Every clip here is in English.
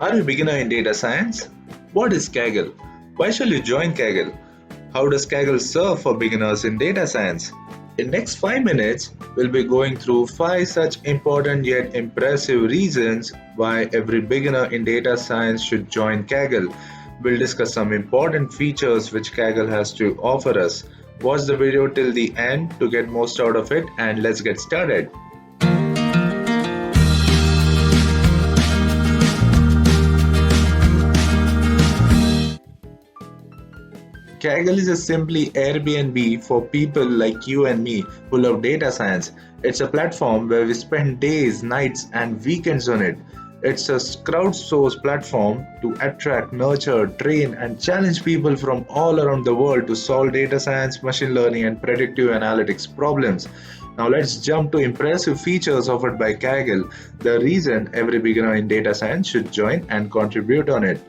Are you a beginner in data science? What is Kaggle? Why shall you join Kaggle? How does Kaggle serve for beginners in data science? In next 5 minutes, we'll be going through 5 such important yet impressive reasons why every beginner in data science should join Kaggle. We'll discuss some important features which Kaggle has to offer us. Watch the video till the end to get most out of it, and let's get started. Kaggle is a simply Airbnb for people like you and me who love data science. It's a platform where we spend days, nights, and weekends on it. It's a crowdsourced platform to attract, nurture, train, and challenge people from all around the world to solve data science, machine learning, and predictive analytics problems. Now let's jump to impressive features offered by Kaggle, the reason every beginner in data science should join and contribute on it.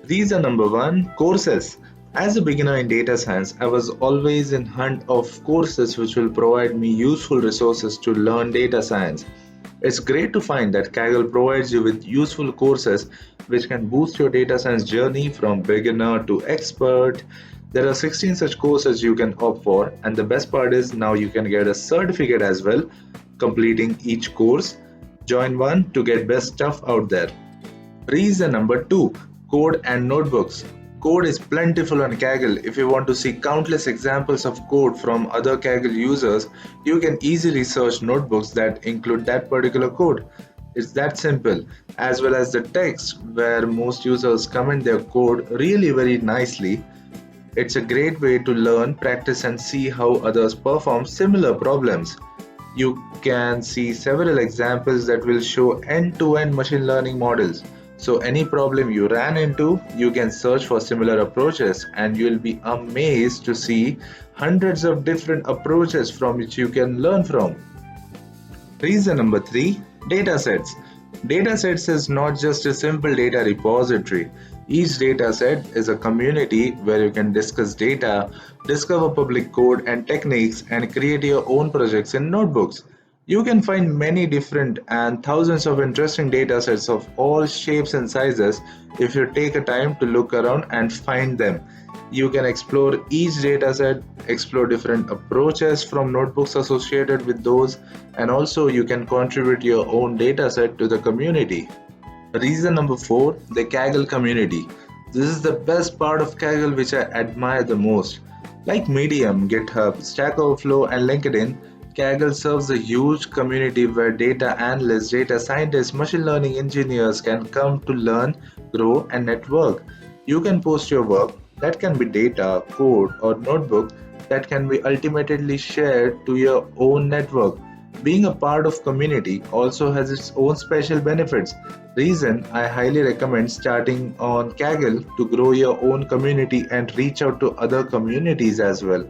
Reason number one, courses. As a beginner in data science, I was always in hunt of courses which will provide me useful resources to learn data science. It's great to find that Kaggle provides you with useful courses which can boost your data science journey from beginner to expert. There are 16 such courses you can opt for, and the best part is now you can get a certificate as well, completing each course. Join one to get best stuff out there. Reason number two, code and notebooks. Code is plentiful on Kaggle. If you want to see countless examples of code from other Kaggle users, you can easily search notebooks that include that particular code. It's that simple, as well as the text where most users comment their code really very nicely. It's a great way to learn, practice, and see how others perform similar problems. You can see several examples that will show end-to-end machine learning models. So any problem you ran into, you can search for similar approaches and you'll be amazed to see hundreds of different approaches from which you can learn from. Reason number three, datasets. Datasets is not just a simple data repository. Each dataset is a community where you can discuss data, discover public code and techniques, and create your own projects in notebooks. You can find many different and thousands of interesting datasets of all shapes and sizes if you take a time to look around and find them. You can explore each dataset, explore different approaches from notebooks associated with those, and also you can contribute your own dataset to the community. Reason number four, the Kaggle community. This is the best part of Kaggle which I admire the most. Like Medium, GitHub, Stack Overflow, and LinkedIn, Kaggle serves a huge community where data analysts, data scientists, machine learning engineers can come to learn, grow, and network. You can post your work, that can be data, code, or notebook, that can be ultimately shared to your own network. Being a part of community also has its own special benefits. Reason I highly recommend starting on Kaggle to grow your own community and reach out to other communities as well.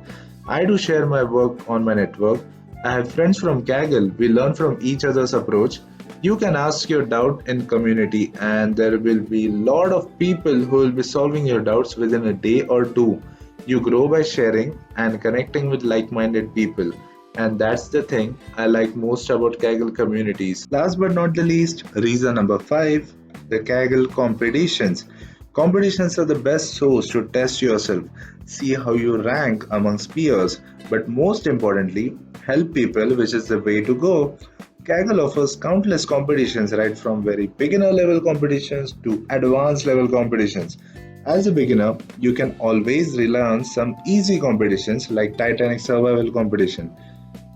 I do share my work on my network. I have friends from Kaggle. We learn from each other's approach. You can ask your doubt in community and there will be a lot of people who will be solving your doubts within a day or two. You grow by sharing and connecting with like-minded people. And that's the thing I like most about Kaggle communities. Last but not the least, reason number five, the Kaggle competitions. Competitions are the best source to test yourself, see how you rank amongst peers, but most importantly, help people, which is the way to go. Kaggle offers countless competitions, right from very beginner level competitions to advanced level competitions. As a beginner, you can always rely on some easy competitions like Titanic survival competition.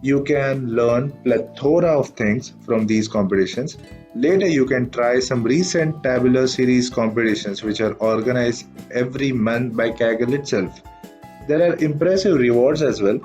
You can learn plethora of things from these competitions. Later you can try some recent tabular series competitions which are organized every month by Kaggle itself. There are impressive rewards as well,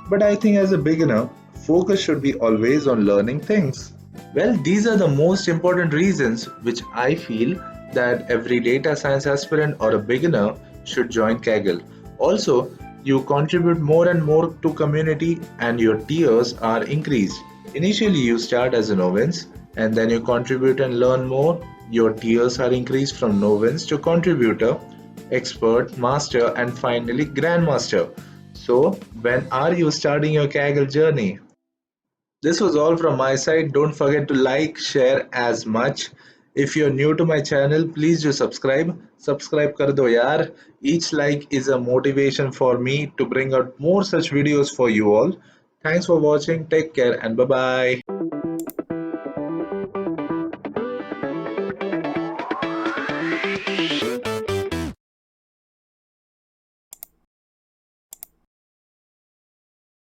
but I think as a beginner, focus should be always on learning things. Well, these are the most important reasons which I feel that every data science aspirant or a beginner should join Kaggle. Also, you contribute more and more to community and your tiers are increased. Initially you start as a novice and then you contribute and learn more. Your tiers are increased from novice to contributor, expert, master, and finally grandmaster. So when are you starting your Kaggle journey? This was all from my side. Don't forget to like, share as much. If you're new to my channel, please do subscribe. Subscribe kar do yaar. Each like is a motivation for me to bring out more such videos for you all. Thanks for watching. Take care and bye bye.